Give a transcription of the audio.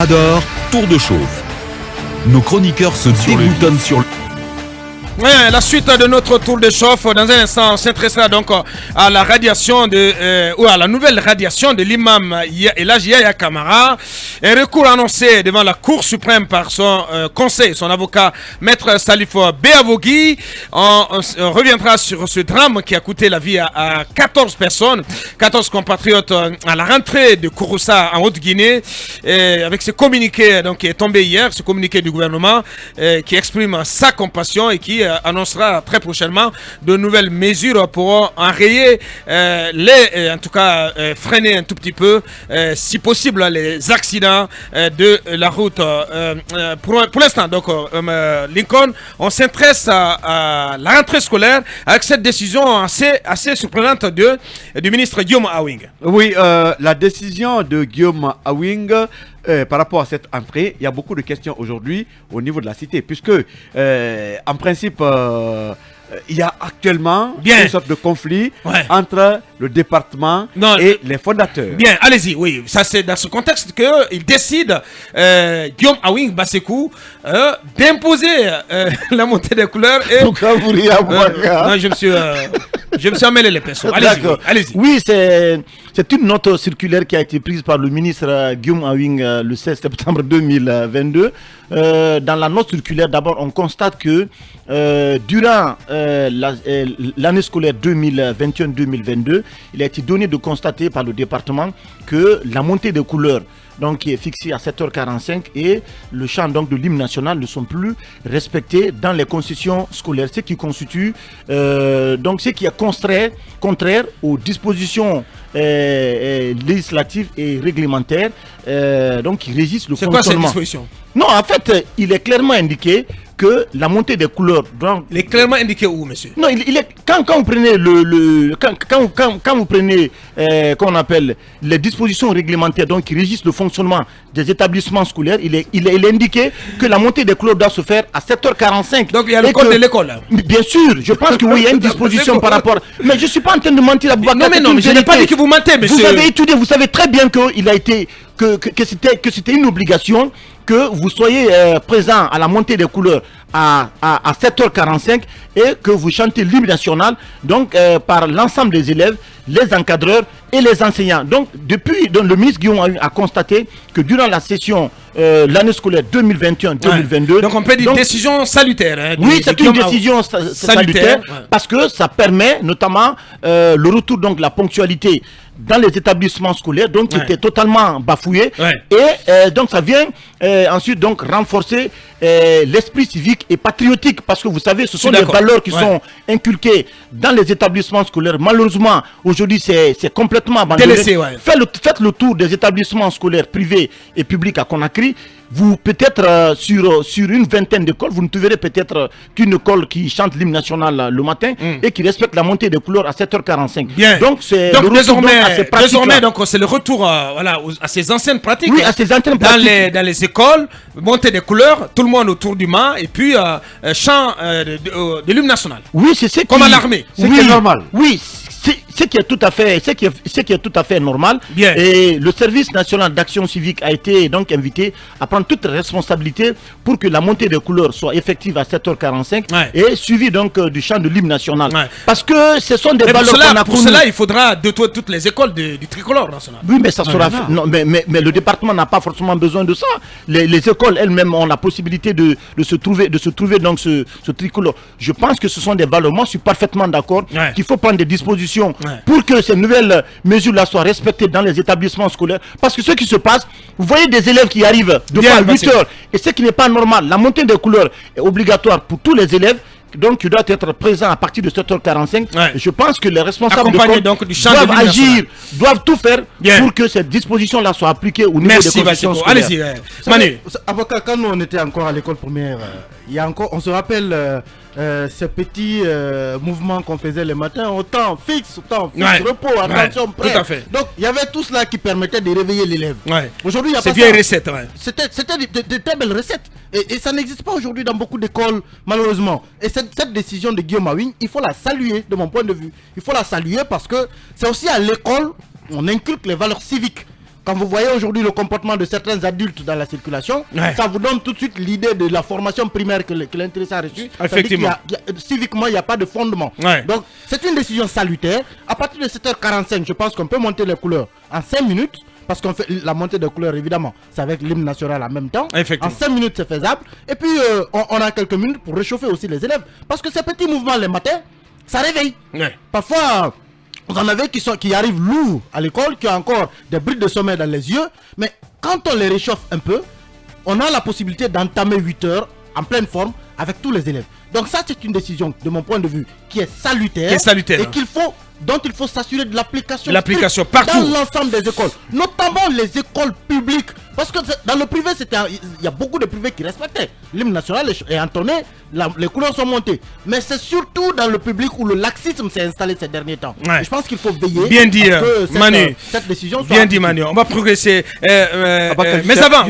Adore, tour de chauffe. Nos chroniqueurs se déboutonnent sur le... Ouais, la suite de notre tour de chauffe, dans un instant, on s'intéressera donc à la radiation ou à la nouvelle radiation de l'imam Elhadji Yahya Kamara. Un recours annoncé devant la Cour suprême par son conseil, son avocat, Maître Salif Béavogui. On reviendra sur ce drame qui a coûté la vie à 14 personnes, 14 compatriotes à la rentrée de Kouroussa en Haute-Guinée, avec ce communiqué donc, qui est tombé hier, ce communiqué du gouvernement qui exprime sa compassion et qui annoncera très prochainement de nouvelles mesures pour enrayer en tout cas freiner un tout petit peu, si possible, les accidents de la route. Pour l'instant, donc, Lincoln, on s'intéresse à la rentrée scolaire avec cette décision assez surprenante du ministre Guillaume Awing. Oui, la décision de Guillaume Awing par rapport à cette entrée, il y a beaucoup de questions aujourd'hui au niveau de la cité, puisque en principe, il y a actuellement une sorte de conflit entre le département et les fondateurs. Bien, allez-y, oui. Ça, c'est dans ce contexte qu'il décide, Guillaume Awing Basekou, d'imposer la montée des couleurs. Et, pourquoi vous riez à moi, non, je me suis emmêlé les pinceaux. Allez-y, allez-y. Oui, c'est une note circulaire qui a été prise par le ministre Guillaume Awing le 16 septembre 2022. Dans la note circulaire, d'abord, on constate que durant l'année scolaire 2021-2022, il a été donné de constater par le département que la montée des couleurs, donc qui est fixée à 7h45, et le chant donc de l'hymne national ne sont plus respectés dans les concessions scolaires, ce qui constitue donc ce qui est contraire aux dispositions législatives et réglementaires donc qui régissent le fonctionnement. C'est quoi cette disposition? Non, en fait, il est clairement indiqué que la montée des couleurs. Donc, il est clairement indiqué où, monsieur? Non, il est quand vous prenez quand vous prenez qu'on appelle les dispositions réglementaires donc qui régissent le fonctionnement des établissements scolaires, il est indiqué que la montée des couleurs doit se faire à 7h45. Donc il y a le code de l'école. Bien sûr, je pense que oui, il y a une disposition par rapport. Mais je suis pas en train de mentir à Boubacar. Non, mais je n'ai pas dit que vous mentez, monsieur. Vous avez étudié, vous savez très bien qu'il a été que c'était une obligation que vous soyez présent à la montée des couleurs à 7h45 et que vous chantez l'hymne national donc par l'ensemble des élèves, les encadreurs et les enseignants. Donc depuis le ministre Guillaume a constaté que durant la session l'année scolaire 2021-2022, donc on peut dire décision salutaire. Hein, oui, c'est une décision salutaire parce que ça permet notamment le retour donc de la ponctualité dans les établissements scolaires, donc qui était totalement bafoué, et donc ça vient ensuite donc renforcer l'esprit civique et patriotique, parce que vous savez, ce sont des valeurs qui sont inculquées dans les établissements scolaires. Malheureusement, aujourd'hui, c'est complètement abandonné. Faites le tour des établissements scolaires privés et publics à Conakry. Vous peut-être sur une vingtaine d'écoles, vous ne trouverez peut-être qu'une école qui chante l'hymne national le matin et qui respecte la montée des couleurs à 7h45. Bien. Donc c'est désormais donc c'est le retour à ces anciennes pratiques. Oui, à ces anciennes pratiques. Dans les écoles, montée des couleurs, tout le monde autour du mât et puis chant de l'hymne national. Oui, c'est ce comme à l'armée. C'est qui est normal. Oui. Ce qui est tout à fait normal. Bien. Et le service national d'action civique a été donc invité à prendre toute responsabilité pour que la montée des couleurs soit effective à 7h45 et suivie donc du chant de l'hymne national. Parce que ce sont des valeurs qu'on a. Pour cela, il faudra de toutes les écoles du tricolore national. Oui, mais ça sera fait. Non, mais le département n'a pas forcément besoin de ça. Les écoles elles-mêmes ont la possibilité de se trouver donc ce tricolore. Je pense que ce sont des valeurs. Moi, je suis parfaitement d'accord qu'il faut prendre des dispositions pour que ces nouvelles mesures-là soient respectées dans les établissements scolaires. Parce que ce qui se passe, vous voyez des élèves qui arrivent de fois à 8h, et ce qui n'est pas normal, la montée des couleurs est obligatoire pour tous les élèves. Donc tu dois être présent à partir de 7h45. Je pense que les responsables doivent agir, doivent tout faire pour que cette disposition-là soit appliquée au niveau des conditions scolaires. Allez-y, Manu. Avocat, quand nous on était encore à l'école primaire, on se rappelle ces petits mouvements qu'on faisait le matin, au temps fixe, repos, attention, prêt. Tout à fait. Donc il y avait tout cela qui permettait de réveiller l'élève. Aujourd'hui, il y a pas vieille recettes. C'était de très belles recettes. Et ça n'existe pas aujourd'hui dans beaucoup d'écoles, malheureusement. Et cette décision de Guillaume Awing, il faut la saluer de mon point de vue. Il faut la saluer parce que c'est aussi à l'école on inculque les valeurs civiques. quand vous voyez aujourd'hui le comportement de certains adultes dans la circulation, ça vous donne tout de suite l'idée de la formation primaire que l'intéressé a reçue. Effectivement. Civiquement, il n'y a pas de fondement. Donc, c'est une décision salutaire. À partir de 7h45, je pense qu'on peut monter les couleurs en 5 minutes. Parce qu'on fait la montée des couleurs, évidemment, c'est avec l'hymne national en même temps. En 5 minutes, c'est faisable. Et puis, on a quelques minutes pour réchauffer aussi les élèves. Parce que ces petits mouvements les matins, ça réveille. Parfois, vous en avez qui arrivent lourds à l'école, qui ont encore des brides de sommeil dans les yeux. Mais quand on les réchauffe un peu, on a la possibilité d'entamer 8 heures en pleine forme avec tous les élèves. Donc ça, c'est une décision, de mon point de vue, qui est salutaire. Et dont il faut s'assurer de l'application partout dans l'ensemble des écoles, notamment les écoles publiques, parce que dans le privé il y a beaucoup de privés qui respectaient l'hymne national est entonné, les couleurs sont montées, mais c'est surtout dans le public où le laxisme s'est installé ces derniers temps. Je pense qu'il faut veiller bien dit, à ce que cette décision soit bien dit Manu, on va progresser mais juste avant